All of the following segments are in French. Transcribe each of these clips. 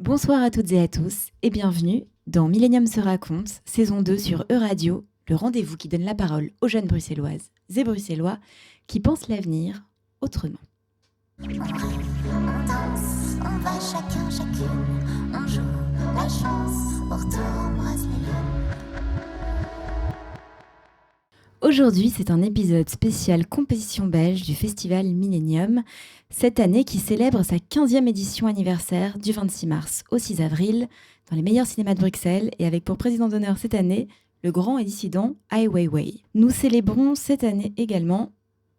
Bonsoir à toutes et à tous et bienvenue dans Millennium se raconte, saison 2 sur E-Radio, le rendez-vous qui donne la parole aux jeunes bruxelloises et bruxellois qui pensent l'avenir autrement. On rêve, on danse, on va chacune, on joue la chance, au retour embrasse les lunes. Aujourd'hui, c'est un épisode spécial compétition belge du festival Millennium, cette année qui célèbre sa 15e édition anniversaire du 26 mars au 6 avril dans les meilleurs cinémas de Bruxelles et avec pour président d'honneur cette année le grand et dissident Ai Weiwei. Nous célébrons cette année également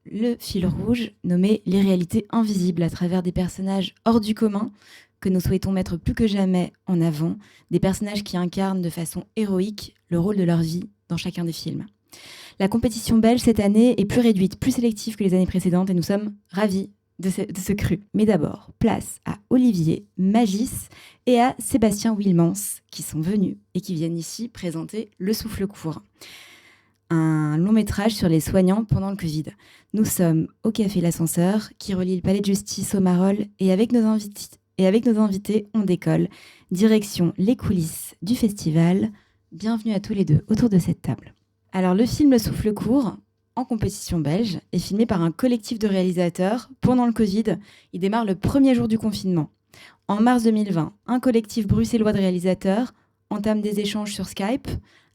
le fil rouge nommé les réalités invisibles à travers des personnages hors du commun que nous souhaitons mettre plus que jamais en avant, des personnages qui incarnent de façon héroïque le rôle de leur vie dans chacun des films. La compétition belge cette année est plus réduite, plus sélective que les années précédentes et nous sommes ravis de ce cru. Mais d'abord, place à Olivier Magis et à Sébastien Wilmans qui sont venus et qui viennent ici présenter Le Souffle Court, un long métrage sur les soignants pendant le Covid. Nous sommes au Café L'Ascenseur qui relie le Palais de Justice au Marolles et avec nos invités, on décolle. Direction les coulisses du festival. Bienvenue à tous les deux autour de cette table. Alors, le film Le Souffle Court, en compétition belge, est filmé par un collectif de réalisateurs pendant le Covid. Il démarre le premier jour du confinement. En mars 2020, un collectif bruxellois de réalisateurs entame des échanges sur Skype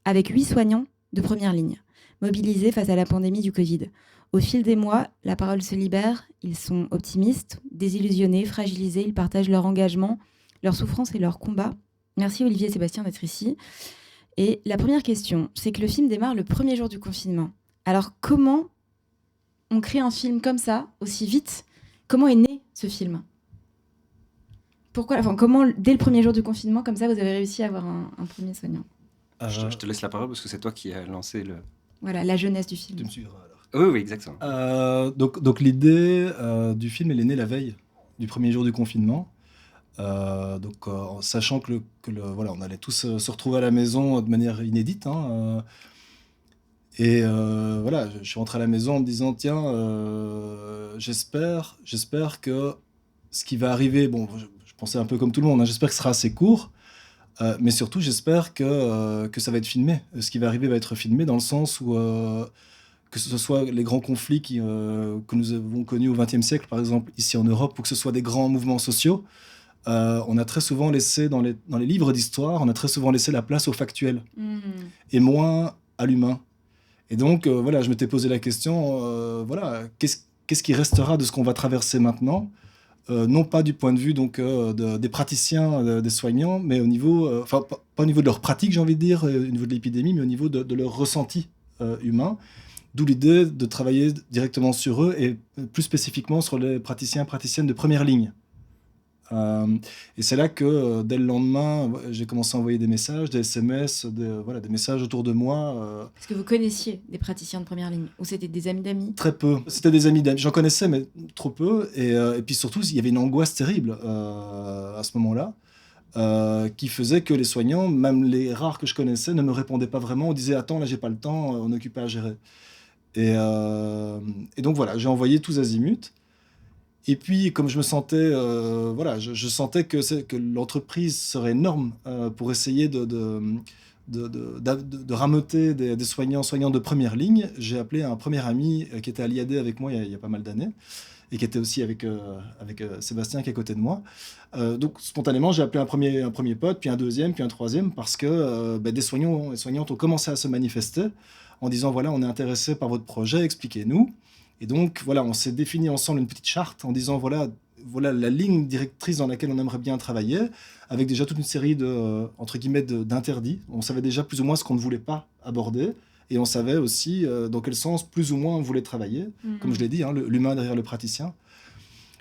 avec 8 soignants de première ligne, mobilisés face à la pandémie du Covid. Au fil des mois, la parole se libère, ils sont optimistes, désillusionnés, fragilisés, ils partagent leur engagement, leur souffrance et leur combat. Merci Olivier et Sébastien d'être ici. Et la première question, c'est que le film démarre le premier jour du confinement. Alors comment on crée un film comme ça, aussi vite ? Comment est né ce film ? Comment, dès le premier jour du confinement, comme ça, vous avez réussi à avoir un premier soignant ? Je te laisse la parole parce que c'est toi qui as lancé le... Voilà, la jeunesse du film. Tu me suivras alors. Oui, exactement. Donc l'idée du film, elle est née la veille du premier jour du confinement. En sachant que voilà, on allait tous se retrouver à la maison de manière inédite. Voilà, je suis rentré à la maison en me disant tiens, j'espère que ce qui va arriver, bon, je pensais un peu comme tout le monde, j'espère que ce sera assez court, mais surtout j'espère que ça va être filmé. Ce qui va arriver va être filmé dans le sens où que ce soit les grands conflits que nous avons connus au XXe siècle, par exemple ici en Europe, ou que ce soit des grands mouvements sociaux. On a très souvent laissé, dans les livres d'histoire, on a très souvent laissé la place au factuel et moins à l'humain. Et donc, voilà, je m'étais posé la question, voilà, qu'est-ce qui restera de ce qu'on va traverser maintenant, non pas du point de vue donc, des praticiens, des soignants, mais au niveau, pas au niveau de leur pratique, j'ai envie de dire, au niveau de l'épidémie, mais au niveau de leur ressenti humain. D'où l'idée de travailler directement sur eux et plus spécifiquement sur les praticiens et praticiennes de première ligne. Et c'est là que dès le lendemain, j'ai commencé à envoyer des messages, des SMS, des messages autour de moi. Est-ce que vous connaissiez des praticiens de première ligne ou c'était des amis d'amis ? Très peu. C'était des amis d'amis. J'en connaissais, mais trop peu. Et puis surtout, il y avait une angoisse terrible à ce moment-là, qui faisait que les soignants, même les rares que je connaissais, ne me répondaient pas vraiment. On disait « Attends, là, j'ai pas le temps, on est occupé à gérer ». Et donc voilà, j'ai envoyé tous azimuts. Et puis, comme je me sentais, je sentais que l'entreprise serait énorme pour essayer de rameuter des soignants de première ligne. J'ai appelé un premier ami qui était à l'IAD avec moi il y a pas mal d'années et qui était aussi avec Sébastien qui est à côté de moi. Donc, spontanément, j'ai appelé un premier pote, puis un deuxième, puis un troisième, parce que des soignants et soignantes ont commencé à se manifester en disant, voilà, on est intéressé par votre projet, expliquez-nous. Et donc, voilà, on s'est défini ensemble une petite charte en disant, voilà la ligne directrice dans laquelle on aimerait bien travailler, avec déjà toute une série entre guillemets, d'interdits. On savait déjà plus ou moins ce qu'on ne voulait pas aborder, et on savait aussi dans quel sens, plus ou moins, on voulait travailler, comme je l'ai dit, l'humain derrière le praticien.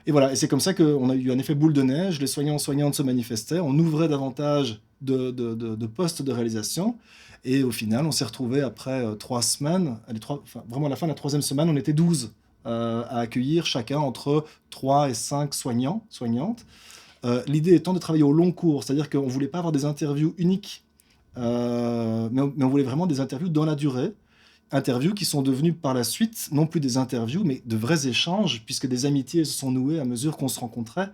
Et voilà, et c'est comme ça qu'on a eu un effet boule de neige, les soignantes se manifestaient, on ouvrait davantage de postes de réalisation, et au final, on s'est retrouvés après 3 semaines, vraiment à la fin de la 3e semaine, on était 12 à accueillir chacun entre 3 et 5 soignantes. L'idée étant de travailler au long cours, c'est-à-dire qu'on ne voulait pas avoir des interviews uniques, mais on voulait vraiment des interviews dans la durée, interviews qui sont devenues par la suite, non plus des interviews, mais de vrais échanges, puisque des amitiés se sont nouées à mesure qu'on se rencontrait.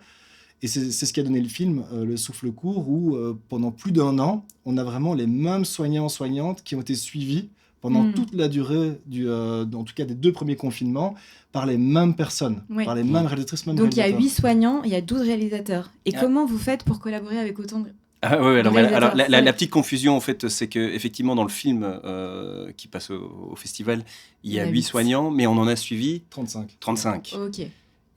Et c'est ce qui a donné le film Le Souffle Court, où pendant plus d'1 an, on a vraiment les mêmes soignants-soignantes qui ont été suivis pendant toute la durée, en tout cas des 2 premiers confinements, par les mêmes personnes, par les mêmes réalisatrices, mêmes Donc il y a réalisateurs. 8 soignants, il y a 12 réalisateurs. Et comment vous faites pour collaborer avec autant de... Ah ouais, alors réalisateurs, la petite confusion en fait, c'est que effectivement dans le film qui passe au festival, il y a 8 soignants, mais on en a suivi 35. Ok.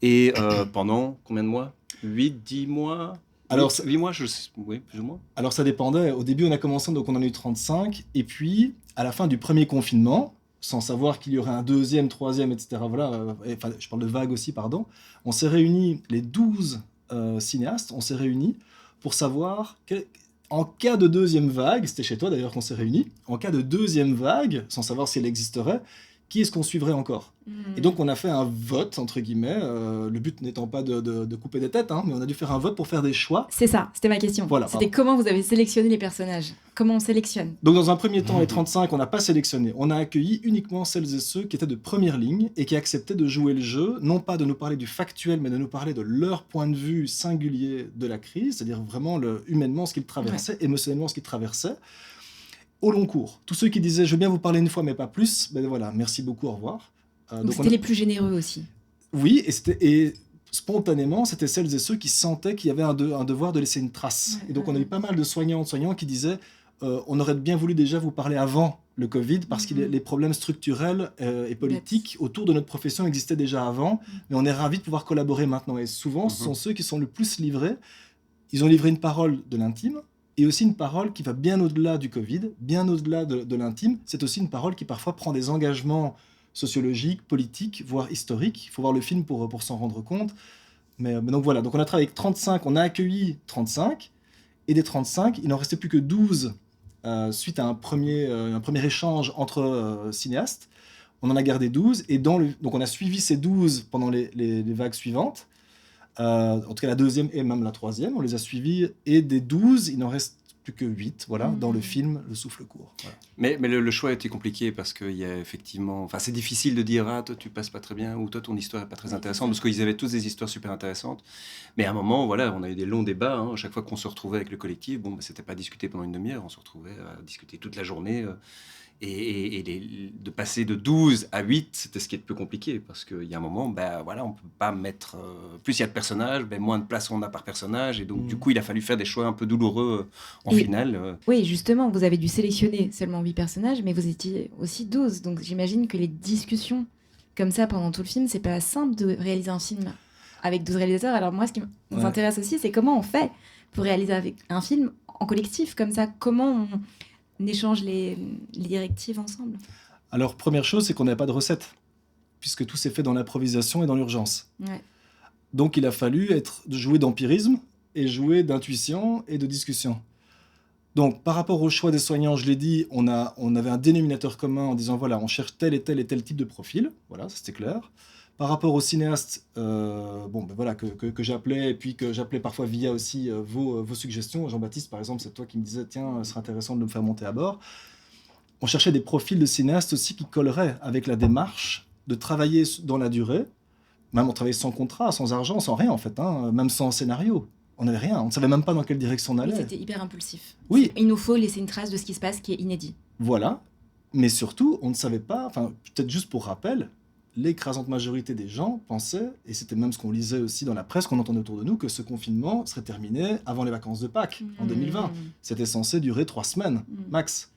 Et pendant combien de mois 8, 10 mois Alors, 8 mois, oui, plus ou moins. Alors ça dépendait. Au début, on a commencé, donc on en a eu 35. Et puis, à la fin du premier confinement, sans savoir qu'il y aurait un deuxième, troisième, etc. Voilà, enfin, je parle de vague aussi, pardon. On s'est réunis, les 12 cinéastes, on s'est réunis pour savoir, en cas de deuxième vague, c'était chez toi d'ailleurs qu'on s'est réunis, en cas de deuxième vague, sans savoir si elle existerait, qui est-ce qu'on suivrait encore ? Et donc, on a fait un vote, entre guillemets, le but n'étant pas de couper des têtes, hein, mais on a dû faire un vote pour faire des choix. C'est ça, c'était ma question. Voilà, c'était comment vous avez sélectionné les personnages ? Comment on sélectionne ? Donc, dans un premier temps, les 35, on n'a pas sélectionné. On a accueilli uniquement celles et ceux qui étaient de première ligne et qui acceptaient de jouer le jeu, non pas de nous parler du factuel, mais de nous parler de leur point de vue singulier de la crise, c'est-à-dire vraiment humainement ce qu'ils traversaient, émotionnellement ce qu'ils traversaient. Au long cours. Tous ceux qui disaient « je veux bien vous parler une fois, mais pas plus », ben voilà, merci beaucoup, au revoir. Donc c'était les plus généreux aussi. Oui, et spontanément, c'était celles et ceux qui sentaient qu'il y avait un devoir de laisser une trace. Et donc on a eu pas mal de soignants qui disaient on aurait bien voulu déjà vous parler avant le Covid, parce que les problèmes structurels et politiques autour de notre profession existaient déjà avant, mais on est ravis de pouvoir collaborer maintenant. Et souvent, ce sont ceux qui sont le plus livrés. Ils ont livré une parole de l'intime, et aussi une parole qui va bien au-delà du Covid, bien au-delà de l'intime. C'est aussi une parole qui parfois prend des engagements sociologiques, politiques, voire historiques. Il faut voir le film pour s'en rendre compte. Mais donc voilà, donc on a travaillé avec 35, on a accueilli 35, et des 35, il n'en restait plus que 12 suite à un premier échange entre cinéastes. On en a gardé 12, et donc on a suivi ces 12 pendant les vagues suivantes. En tout cas la deuxième et même la troisième, on les a suivis, et des 12, il n'en reste plus que 8, voilà, dans le film Le Souffle Court. Voilà. Mais le choix a été compliqué parce qu'il y a effectivement... Enfin, c'est difficile de dire « Ah, toi, tu passes pas très bien » ou « Toi, ton histoire est pas très intéressante » parce qu'ils avaient tous des histoires super intéressantes. Mais à un moment, voilà, on a eu des longs débats. Hein, à chaque fois qu'on se retrouvait avec le collectif, c'était pas discuté pendant une demi-heure, on se retrouvait à discuter toute la journée. Et de passer de 12 à 8, c'était ce qui est le plus compliqué, parce qu'il y a un moment, voilà, on ne peut pas mettre... plus il y a de personnages, moins de place on a par personnage, et donc du coup, il a fallu faire des choix un peu douloureux en finale. Oui, justement, vous avez dû sélectionner seulement 8 personnages, mais vous étiez aussi 12, donc j'imagine que les discussions comme ça pendant tout le film, c'est pas simple de réaliser un film avec 12 réalisateurs. Alors moi, ce qui nous intéresse aussi, c'est comment on fait pour réaliser un film en collectif comme ça, comment on échange les directives ensemble. Alors, première chose, c'est qu'on n'avait pas de recette, puisque tout s'est fait dans l'improvisation et dans l'urgence. Ouais. Donc, il a fallu jouer d'empirisme et jouer d'intuition et de discussion. Donc, par rapport au choix des soignants, je l'ai dit, on avait un dénominateur commun en disant, voilà, on cherche tel et tel et tel type de profil. Voilà, ça c'était clair. Par rapport aux cinéastes, voilà, que j'appelais, et puis que j'appelais parfois via aussi vos suggestions. Jean-Baptiste, par exemple, c'est toi qui me disais, tiens, ce serait intéressant de me faire monter à bord. On cherchait des profils de cinéastes aussi qui colleraient avec la démarche de travailler dans la durée. Même on travaillait sans contrat, sans argent, sans rien en fait, hein, même sans scénario. On n'avait rien, on ne savait même pas dans quelle direction on allait. Oui, c'était hyper impulsif. Oui. Il nous faut laisser une trace de ce qui se passe qui est inédit. Voilà, mais surtout, on ne savait pas, enfin, peut-être juste pour rappel, l'écrasante majorité des gens pensaient, et c'était même ce qu'on lisait aussi dans la presse, qu'on entendait autour de nous, que ce confinement serait terminé avant les vacances de Pâques, en 2020. C'était censé durer 3 semaines, max.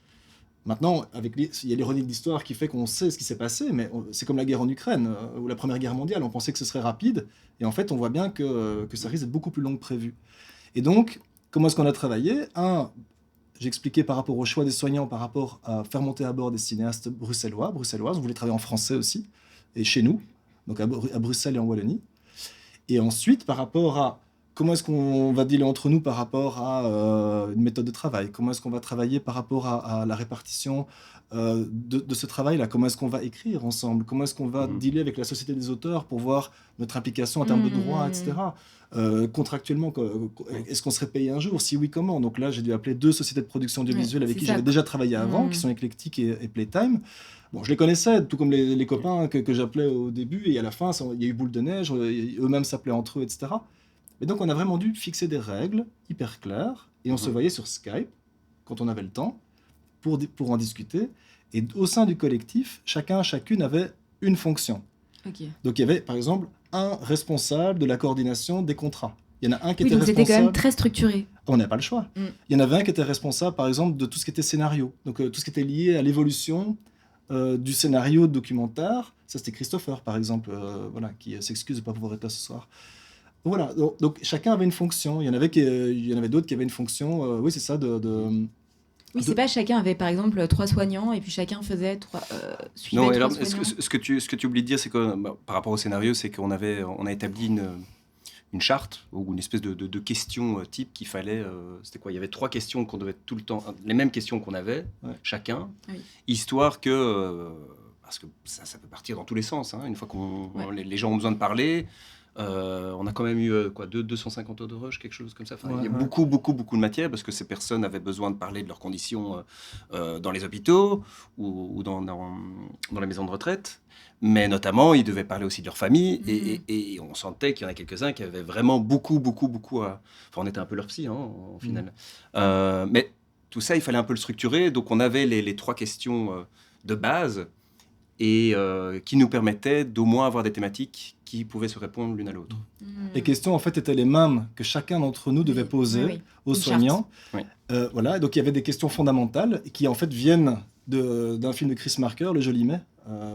Maintenant, il y a l'ironie de l'histoire qui fait qu'on sait ce qui s'est passé, mais c'est comme la guerre en Ukraine ou la Première Guerre mondiale. On pensait que ce serait rapide, et en fait, on voit bien que ça risque d'être beaucoup plus long que prévu. Et donc, comment est-ce qu'on a travaillé ? J'expliquais par rapport au choix des soignants, par rapport à faire monter à bord des cinéastes bruxelloises. On voulait travailler en français aussi, et chez nous, donc à Bruxelles et en Wallonie. Et ensuite, par rapport à comment est-ce qu'on va dealer entre nous par rapport à une méthode de travail, comment est-ce qu'on va travailler par rapport à la répartition de ce travail-là, comment est-ce qu'on va écrire ensemble, comment est-ce qu'on va dealer avec la société des auteurs pour voir notre implication en termes de droits, etc. Contractuellement, est-ce qu'on serait payé un jour ? Si oui, comment ? Donc là, j'ai dû appeler 2 sociétés de production audiovisuelle avec qui j'avais déjà travaillé avant, qui sont Eclectic et Playtime. Bon, je les connaissais, tout comme les copains que j'appelais au début, et à la fin, il y a eu boule de neige, eux-mêmes s'appelaient entre eux, etc. Et donc, on a vraiment dû fixer des règles hyper claires. Et on se voyait sur Skype, quand on avait le temps, pour en discuter. Et au sein du collectif, chacune avait une fonction. Ok. Donc, il y avait, par exemple, un responsable de la coordination des contrats. Il y en a un qui Oui, était donc c'était quand responsable... même très structuré. On n'a pas le choix. Il y en avait un qui était responsable, par exemple, de tout ce qui était scénario. Donc, tout ce qui était lié à l'évolution du scénario de documentaire. Ça, c'était Christopher, par exemple, voilà, qui s'excuse de ne pas pouvoir être là ce soir. Voilà, donc chacun avait une fonction. Il y en avait d'autres qui avaient une fonction, oui, c'est ça, Oui, c'est pas chacun avait par exemple 3 soignants et puis chacun faisait suivait Non, 3 alors, soignants. ce que tu oublies de dire, c'est que par rapport au scénario, c'est qu'on a établi une charte ou une espèce de questions type qu'il fallait. C'était quoi? Il y avait 3 questions qu'on devait tout le temps, les mêmes questions qu'on avait, chacun, Oui. histoire que. Parce que ça peut partir dans tous les sens. Une fois les gens ont besoin de parler. On a quand même eu 250 heures de rush, quelque chose comme ça. Il y a beaucoup de matière parce que ces personnes avaient besoin de parler de leurs conditions dans les hôpitaux ou dans les maisons de retraite. Mais notamment, ils devaient parler aussi de leur famille et on sentait qu'il y en a quelques-uns qui avaient vraiment beaucoup à... Enfin, on était un peu leur psy, au final. Mais tout ça, il fallait un peu le structurer. Donc, on avait les 3 questions de base et qui nous permettaient d'au moins avoir des thématiques qui pouvaient se répondre l'une à l'autre. Les questions, en fait, étaient les mêmes que chacun d'entre nous devait poser aux soignants. Voilà, donc il y avait des questions fondamentales qui, en fait, viennent d'un film de Chris Marker, Le Joli Mai.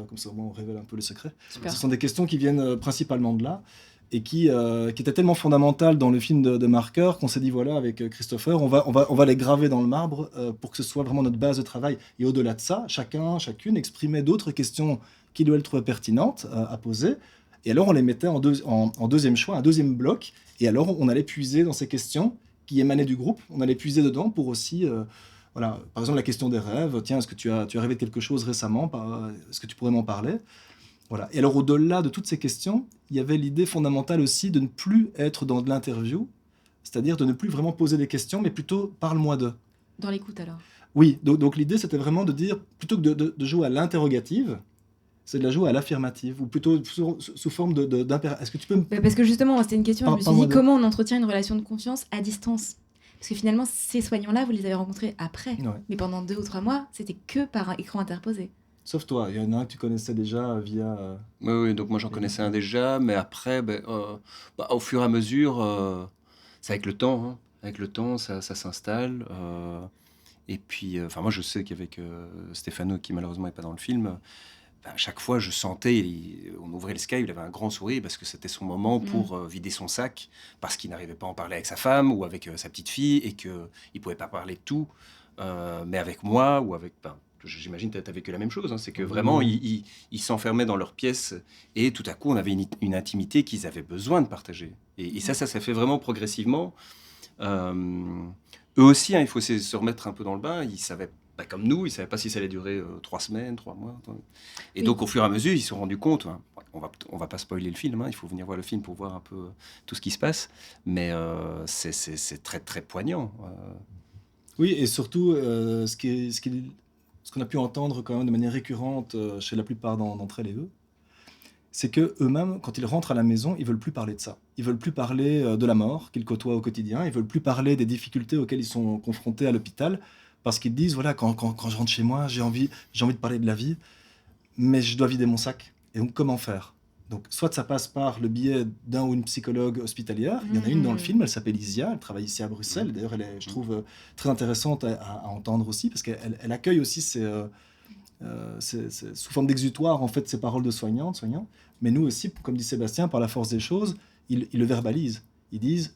Comme ça, au moins, on révèle un peu le secret. Super. Ce sont des questions qui viennent principalement de là et qui étaient tellement fondamentales dans le film de Marker qu'on s'est dit, voilà, avec Christopher, on va les graver dans le marbre pour que ce soit vraiment notre base de travail. Et au-delà de ça, chacune exprimait d'autres questions qu'il ou elle trouvait pertinentes à poser. Et alors, on les mettait en deuxième choix, un deuxième bloc. Et alors, on allait puiser dans ces questions qui émanaient du groupe. On allait puiser dedans pour aussi... voilà, par exemple, la question des rêves. Tiens, est-ce que tu as rêvé de quelque chose récemment? Est-ce que tu pourrais m'en parler? Voilà. Et alors, au-delà de toutes ces questions, il y avait l'idée fondamentale aussi de ne plus être dans de l'interview, c'est-à-dire de ne plus vraiment poser des questions, mais plutôt « parle-moi d'eux ». Dans l'écoute, alors? Oui, donc l'idée, c'était vraiment de dire, plutôt que de jouer à l'interrogative, c'est de la jouer à l'affirmative, ou plutôt sous forme d'impératif. Est-ce que tu peux me... Parce que justement, c'était une question, je me suis dit, comment on entretient une relation de confiance à distance? Parce que finalement, ces soignants-là, vous les avez rencontrés après. Ouais. Mais pendant 2 ou 3 mois, c'était que par un écran interposé. Sauf toi, il y en a un que tu connaissais déjà via... Oui, donc moi j'en connaissais un déjà, mais après, au fur et à mesure, c'est avec le temps. Avec le temps, ça s'installe. Et puis, moi je sais qu'avec Stéphano, qui malheureusement n'est pas dans le film, à chaque fois je sentais, on ouvrait le Skype, il avait un grand sourire parce que c'était son moment pour vider son sac, parce qu'il n'arrivait pas à en parler avec sa femme ou avec sa petite fille et qu'il ne pouvait pas parler de tout. Mais avec moi ou avec... J'imagine que tu as vécu la même chose, c'est que vraiment, ils s'enfermaient dans leur pièce et tout à coup, on avait une intimité qu'ils avaient besoin de partager. Et ça s'est fait vraiment progressivement. Eux aussi, il faut se remettre un peu dans le bain. Ils savaient, comme nous, ils ne savaient pas si ça allait durer 3 semaines, 3 mois. Et donc, au fur et à mesure, ils se sont rendus compte. On va pas spoiler le film, il faut venir voir le film pour voir un peu tout ce qui se passe. Mais c'est très, très poignant. Oui, et surtout, ce qu'on a pu entendre quand même de manière récurrente chez la plupart d'entre elles et eux, c'est qu'eux-mêmes, quand ils rentrent à la maison, ils ne veulent plus parler de ça. Ils ne veulent plus parler de la mort qu'ils côtoient au quotidien, ils ne veulent plus parler des difficultés auxquelles ils sont confrontés à l'hôpital, parce qu'ils disent, voilà, quand je rentre chez moi, j'ai envie de parler de la vie, mais je dois vider mon sac. Et donc, comment faire? Donc, soit ça passe par le biais d'un ou une psychologue hospitalière. Il y en a une dans le film, elle s'appelle Isia, elle travaille ici à Bruxelles. D'ailleurs, elle est, je trouve, très intéressante à entendre aussi, parce qu'elle accueille aussi sous forme d'exutoire, en fait, ces paroles de soignants. Mais nous aussi, comme dit Sébastien, par la force des choses, ils le verbalisent. Ils disent,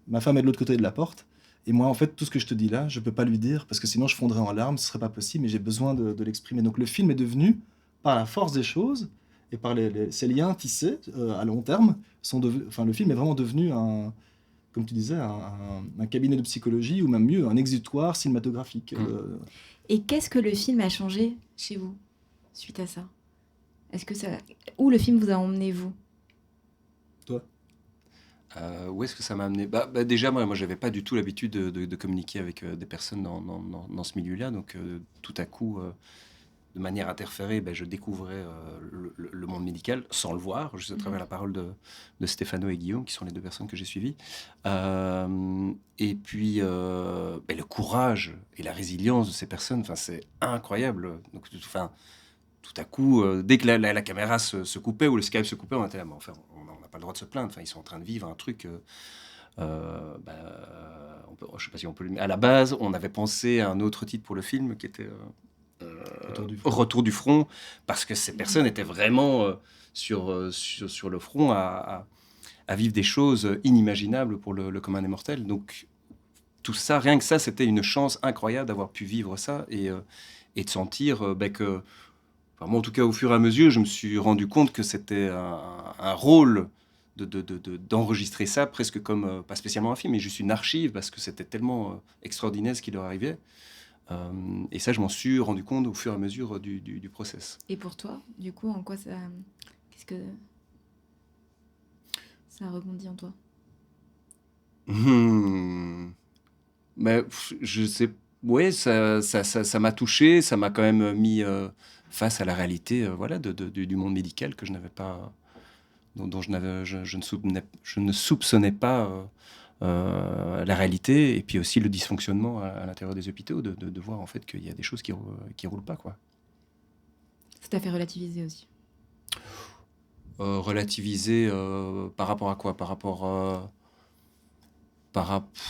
ma femme est de l'autre côté de la porte, et moi, en fait, tout ce que je te dis là, je ne peux pas lui dire, parce que sinon je fondrais en larmes, ce ne serait pas possible, mais j'ai besoin de l'exprimer. Donc le film est devenu, par la force des choses, et par ces liens tissés à long terme, le film est vraiment devenu, comme tu disais, un cabinet de psychologie, ou même mieux, un exutoire cinématographique. Et qu'est-ce que le film a changé chez vous, suite à ça? Où le film vous a emmené, vous? Toi? Où est-ce que ça m'a amené? Déjà, moi j'avais pas du tout l'habitude de communiquer avec des personnes dans ce milieu-là, donc tout à coup, de manière interférée, je découvrais le monde médical sans le voir, juste à travers la parole de Stéphano et Guillaume, qui sont les deux personnes que j'ai suivies. Et puis, le courage et la résilience de ces personnes, c'est incroyable. Donc, tout à coup, dès que la caméra se coupait ou le Skype se coupait, on était là, mais enfin, on n'a pas le droit de se plaindre. Ils sont en train de vivre un truc... je ne sais pas si on peut le... À la base, on avait pensé à un autre titre pour le film qui était Retour du front, parce que ces personnes étaient vraiment sur le front à vivre des choses inimaginables pour le commun des mortels. Donc tout ça, rien que ça, c'était une chance incroyable d'avoir pu vivre ça et de sentir que... Enfin, moi, en tout cas, au fur et à mesure, je me suis rendu compte que c'était un rôle d'enregistrer ça presque comme, pas spécialement un film, mais juste une archive, parce que c'était tellement extraordinaire ce qui leur arrivait. Et ça, je m'en suis rendu compte au fur et à mesure du process. Et pour toi, du coup, en quoi ça... Qu'est-ce que ça a rebondi en toi? Je sais... Ouais, ça m'a touché, ça m'a quand même mis face à la réalité du monde médical que je n'avais pas... dont je ne soupçonnais pas la réalité, et puis aussi le dysfonctionnement à l'intérieur des hôpitaux, de voir en fait qu'il y a des choses qui roulent pas, quoi. Ça t'a fait relativiser aussi? Relativiser par rapport à quoi? Par rapport...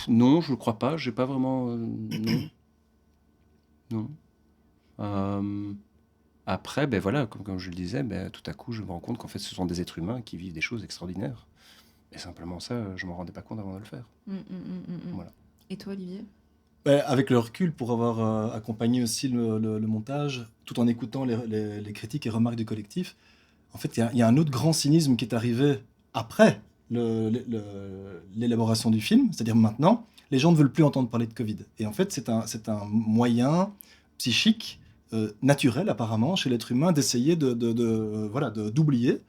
Non, je ne crois pas, j'ai pas vraiment... non. Après, voilà, comme je le disais, tout à coup, je me rends compte qu'en fait, ce sont des êtres humains qui vivent des choses extraordinaires. Et simplement ça, je ne m'en rendais pas compte avant de le faire. Voilà. Et toi, Olivier? Avec le recul, pour avoir accompagné aussi le montage, tout en écoutant les critiques et remarques du collectif, en fait, il y a un autre grand cynisme qui est arrivé après l'élaboration du film. C'est-à-dire maintenant, les gens ne veulent plus entendre parler de Covid. Et en fait, c'est un moyen psychique naturel, apparemment, chez l'être humain, d'essayer d'oublier.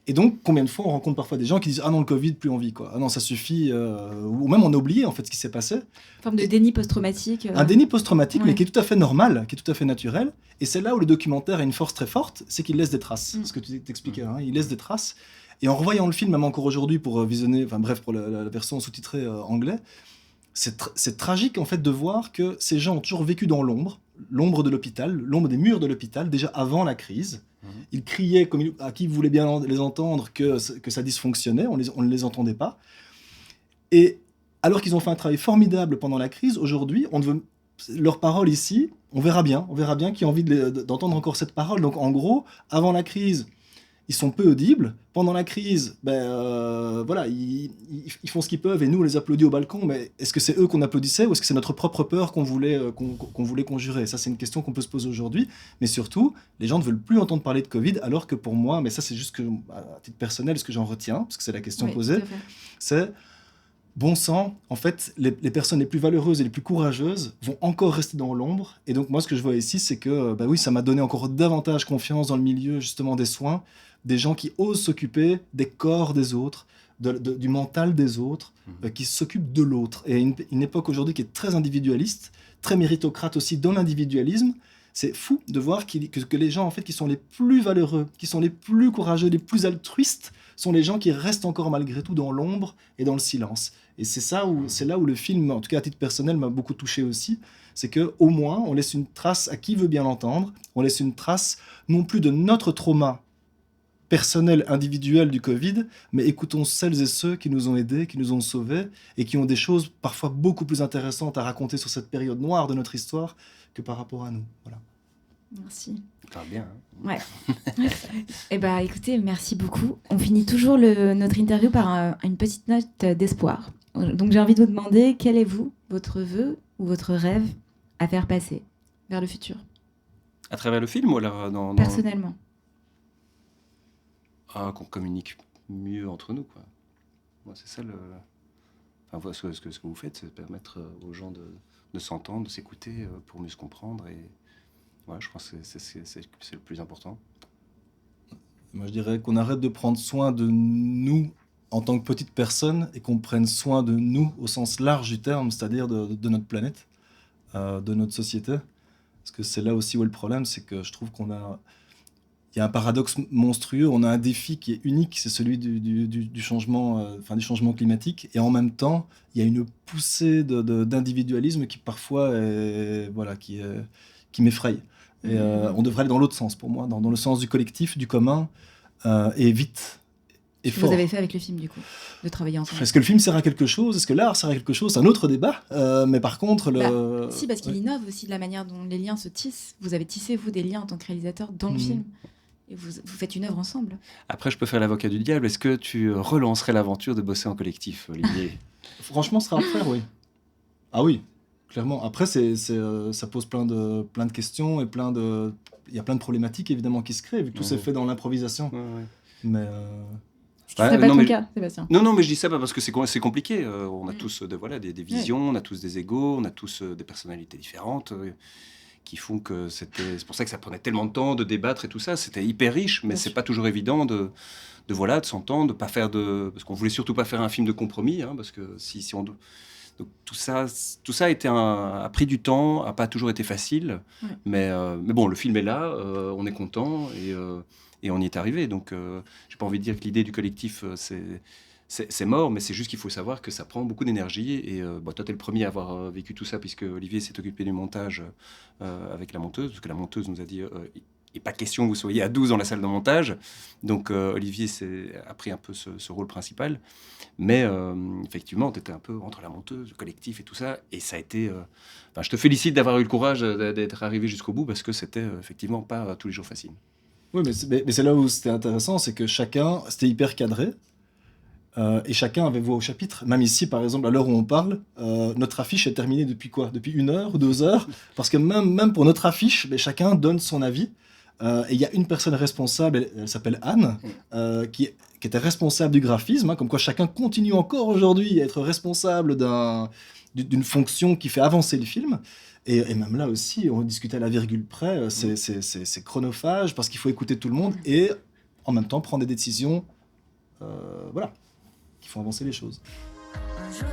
Et donc, combien de fois on rencontre parfois des gens qui disent « Ah non, le Covid, plus envie, quoi. Ah non, ça suffit. » Ou même on a oublié, en fait, ce qui s'est passé. Une forme de déni post-traumatique. Un déni post-traumatique, mais qui est tout à fait normal, qui est tout à fait naturel. Et c'est là où le documentaire a une force très forte, c'est qu'il laisse des traces. Ce que tu t'expliquais, il laisse des traces. Et en revoyant le film, même encore aujourd'hui, pour visionner, pour la version sous-titrée anglais, c'est tragique, en fait, de voir que ces gens ont toujours vécu dans l'ombre de l'hôpital, l'ombre des murs de l'hôpital, déjà avant la crise. Ils criaient à qui voulait bien les entendre que ça dysfonctionnait, on ne les entendait pas. Et alors qu'ils ont fait un travail formidable pendant la crise, aujourd'hui, leurs paroles ici, on verra bien qui a envie d'entendre encore cette parole. Donc en gros, avant la crise, ils sont peu audibles. Pendant la crise, ils font ce qu'ils peuvent et nous, on les applaudit au balcon. Mais est-ce que c'est eux qu'on applaudissait ou est-ce que c'est notre propre peur qu'on voulait conjurer? Ça, c'est une question qu'on peut se poser aujourd'hui. Mais surtout, les gens ne veulent plus entendre parler de Covid, alors que pour moi, mais ça, c'est juste à titre personnel, ce que j'en retiens, parce que c'est la question posée, c'est bon sang, en fait, les personnes les plus valeureuses et les plus courageuses vont encore rester dans l'ombre. Et donc, moi, ce que je vois ici, c'est que, ça m'a donné encore davantage confiance dans le milieu, justement, des soins, des gens qui osent s'occuper des corps des autres, du mental des autres, qui s'occupent de l'autre. Et une époque aujourd'hui qui est très individualiste, très méritocrate aussi dans l'individualisme. C'est fou de voir que les gens, en fait, qui sont les plus valeureux, qui sont les plus courageux, les plus altruistes, sont les gens qui restent encore malgré tout dans l'ombre et dans le silence. Et c'est là où le film, en tout cas à titre personnel, m'a beaucoup touché aussi. C'est qu'au moins, on laisse une trace à qui veut bien l'entendre. On laisse une trace non plus de notre trauma personnel, individuel du Covid, mais écoutons celles et ceux qui nous ont aidés, qui nous ont sauvés et qui ont des choses parfois beaucoup plus intéressantes à raconter sur cette période noire de notre histoire que par rapport à nous. Voilà. Merci. Très bien. Ouais. Écoutez, merci beaucoup. On finit toujours notre interview par une petite note d'espoir. Donc j'ai envie de vous demander, quel est votre vœu ou votre rêve à faire passer vers le futur? À travers le film ou alors personnellement? Qu'on communique mieux entre nous, quoi. Moi, c'est ça ce que vous faites, c'est permettre aux gens de s'entendre, de s'écouter pour mieux se comprendre. Et je pense que c'est le plus important. Moi, je dirais qu'on arrête de prendre soin de nous en tant que petite personne et qu'on prenne soin de nous au sens large du terme, c'est-à-dire de notre planète, de notre société. Parce que c'est là aussi où est le problème, c'est que je trouve il y a un paradoxe monstrueux, on a un défi qui est unique, c'est celui du changement, du changement climatique, et en même temps, il y a une poussée d'individualisme qui parfois qui m'effraie. Et on devrait aller dans l'autre sens pour moi, dans le sens du collectif, du commun, et vite, et Ce que fort. vous avez fait avec le film, du coup, de travailler ensemble. Est-ce que le film sert à quelque chose? Est-ce que l'art sert à quelque chose? C'est un autre débat, mais par contre... Si, parce qu'il innove aussi de la manière dont les liens se tissent. Vous avez tissé, vous, des liens en tant que réalisateur dans le film. Et vous faites une œuvre ensemble. Après, je peux faire l'avocat du diable. Est-ce que tu relancerais l'aventure de bosser en collectif, Olivier? Franchement, ce sera à faire, oui. Ah oui, clairement. Après, ça pose plein de questions et il y a plein de problématiques, évidemment, qui se créent, vu que tout s'est fait dans l'improvisation. Ouais. Mais... Ce serait pas ton cas, Sébastien. Non, mais je dis ça parce que c'est compliqué. On a tous des visions, on a tous des égos, on a tous des personnalités différentes qui font que c'est pour ça que ça prenait tellement de temps de débattre et tout ça. C'était hyper riche, mais c'est pas toujours évident de s'entendre, de pas faire parce qu'on voulait surtout pas faire un film de compromis, hein, parce que si on donc tout ça a pris du temps, a pas toujours été facile, mais bon, le film est là, on est content et on y est arrivé. Donc, j'ai pas envie de dire que l'idée du collectif, c'est mort, mais c'est juste qu'il faut savoir que ça prend beaucoup d'énergie. Et toi, tu es le premier à avoir vécu tout ça, puisque Olivier s'est occupé du montage avec la monteuse, parce que la monteuse nous a dit il n'est pas question que vous soyez à 12 dans la salle de montage. Donc, Olivier a pris un peu ce rôle principal. Mais effectivement, tu étais un peu entre la monteuse, le collectif et tout ça. Et ça a été... je te félicite d'avoir eu le courage d'être arrivé jusqu'au bout, parce que c'était effectivement pas tous les jours facile. Oui, mais c'est là où c'était intéressant, c'est que c'était hyper cadré, et chacun avait voix au chapitre. Même ici, par exemple, à l'heure où on parle, notre affiche est terminée depuis quoi? Depuis 1 heure ou 2 heures? Parce que même pour notre affiche, chacun donne son avis. Et il y a une personne responsable, elle s'appelle Anne, qui était responsable du graphisme, hein, comme quoi chacun continue encore aujourd'hui à être responsable d'une fonction qui fait avancer le film. Et même là aussi, on discutait à la virgule près, c'est chronophage parce qu'il faut écouter tout le monde et en même temps prendre des décisions qui font avancer les choses. Un jour,